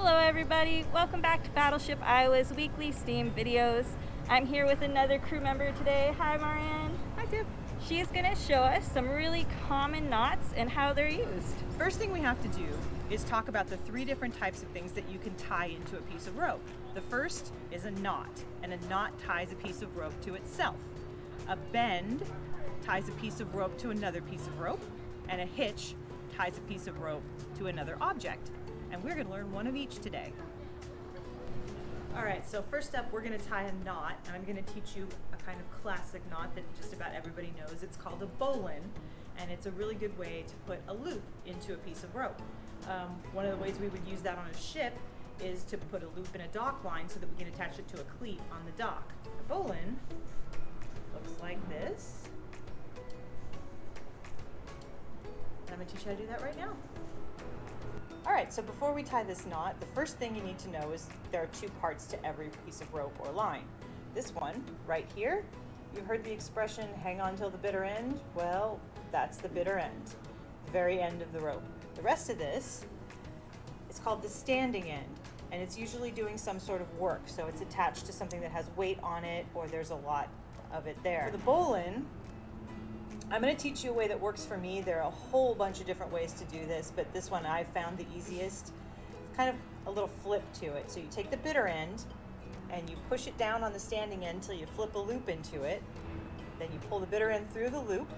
Hello everybody, welcome back to Battleship Iowa's weekly STEAM videos. I'm here with another crew member today. Hi Marann. Hi Deb. She's going to show us some really common knots and how they're used. First thing we have to do is talk about the three different types of things that you can tie into a piece of rope. The first is a knot, and a knot ties a piece of rope to itself. A bend ties a piece of rope to another piece of rope, and a hitch ties a piece of rope to another object. And we're going to learn one of each today. All right, so first up, we're going to tie a knot, and I'm going to teach you a kind of classic knot that just about everybody knows. It's called a bowline, and it's a really good way to put a loop into a piece of rope. One of the ways we would use that on a ship is to put a loop in a dock line so that we can attach it to a cleat on the dock. A bowline looks like this. And I'm going to teach you how to do that right now. All right, so before we tie this knot, the first thing you need to know is there are two parts to every piece of rope or line. This one, right here, you heard the expression, hang on till the bitter end? Well, that's the bitter end, the very end of the rope. The rest of this is called the standing end, and it's usually doing some sort of work, so it's attached to something that has weight on it, or there's a lot of it there. For the bowline, I'm going to teach you a way that works for me. There are a whole bunch of different ways to do this, but this one I found the easiest. It's kind of a little flip to it. So you take the bitter end and you push it down on the standing end until you flip a loop into it. Then you pull the bitter end through the loop.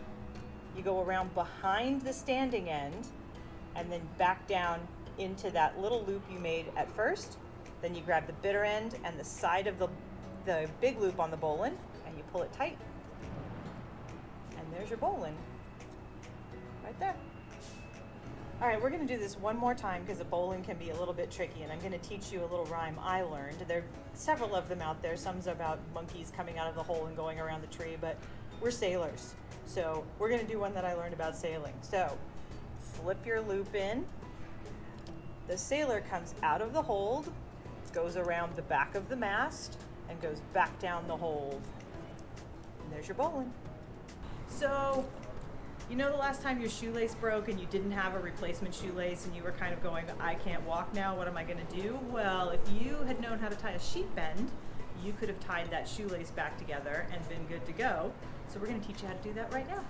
You go around behind the standing end and then back down into that little loop you made at first. Then you grab the bitter end and the side of the big loop on the bowline and you pull it tight. There's your bowline, right there. All right, we're gonna do this one more time because a bowline can be a little bit tricky, and I'm gonna teach you a little rhyme I learned. There are several of them out there. Some's about monkeys coming out of the hole and going around the tree, but we're sailors. So we're gonna do one that I learned about sailing. So flip your loop in. The sailor comes out of the hold, goes around the back of the mast, and goes back down the hold. And there's your bowline. So, you know the last time your shoelace broke and you didn't have a replacement shoelace and you were kind of going, I can't walk now, what am I going to do? Well, if you had known how to tie a sheet bend, you could have tied that shoelace back together and been good to go. So we're going to teach you how to do that right now.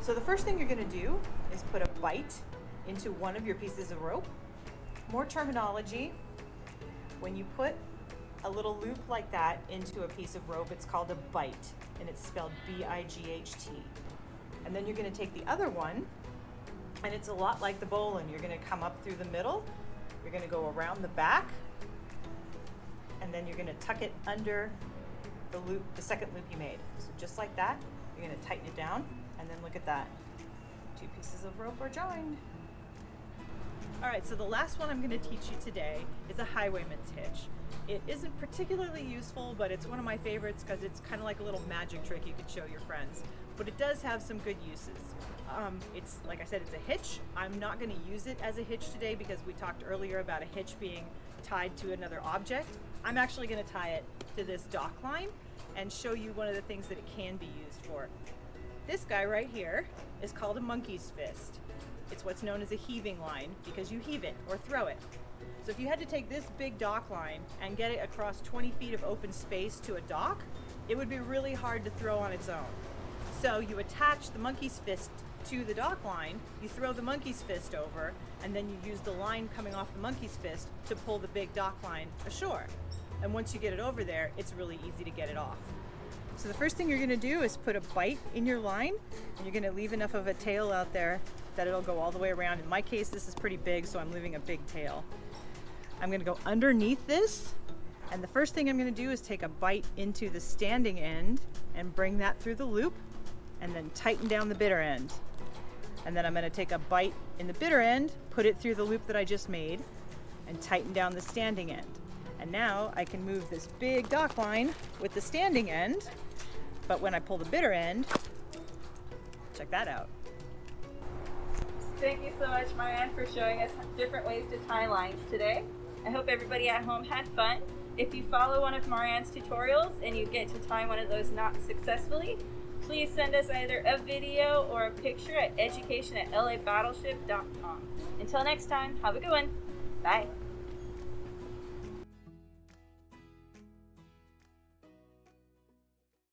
So the first thing you're going to do is put a bite into one of your pieces of rope. More terminology, when you put a little loop like that into a piece of rope, it's called a bite, and it's spelled B-I-G-H-T. And then you're going to take the other one, and it's a lot like the bowline. You're going to come up through the middle, you're going to go around the back, and then you're going to tuck it under the loop, the second loop you made. So just like that, you're going to tighten it down, and then look at that. Two pieces of rope are joined. All right, so the last one I'm going to teach you today is a highwayman's hitch. It isn't particularly useful, but it's one of my favorites because it's kind of like a little magic trick you could show your friends. But it does have some good uses. It's, like I said, it's a hitch. I'm not going to use it as a hitch today because we talked earlier about a hitch being tied to another object. I'm actually going to tie it to this dock line and show you one of the things that it can be used for. This guy right here is called a monkey's fist. It's what's known as a heaving line because you heave it or throw it. So if you had to take this big dock line and get it across 20 feet of open space to a dock, it would be really hard to throw on its own. So you attach the monkey's fist to the dock line, you throw the monkey's fist over, and then you use the line coming off the monkey's fist to pull the big dock line ashore. And once you get it over there, it's really easy to get it off. So the first thing you're going to do is put a bite in your line, and you're going to leave enough of a tail out there that it'll go all the way around. In my case, this is pretty big, so I'm leaving a big tail. I'm going to go underneath this, and the first thing I'm going to do is take a bite into the standing end and bring that through the loop, and then tighten down the bitter end. And then I'm going to take a bite in the bitter end, put it through the loop that I just made, and tighten down the standing end. And now I can move this big dock line with the standing end, but when I pull the bitter end, check that out. Thank you so much, Marann, for showing us different ways to tie lines today. I hope everybody at home had fun. If you follow one of Marann's tutorials and you get to tie one of those knots successfully, please send us either a video or a picture at education@labattleship.com. Until next time, have a good one. Bye.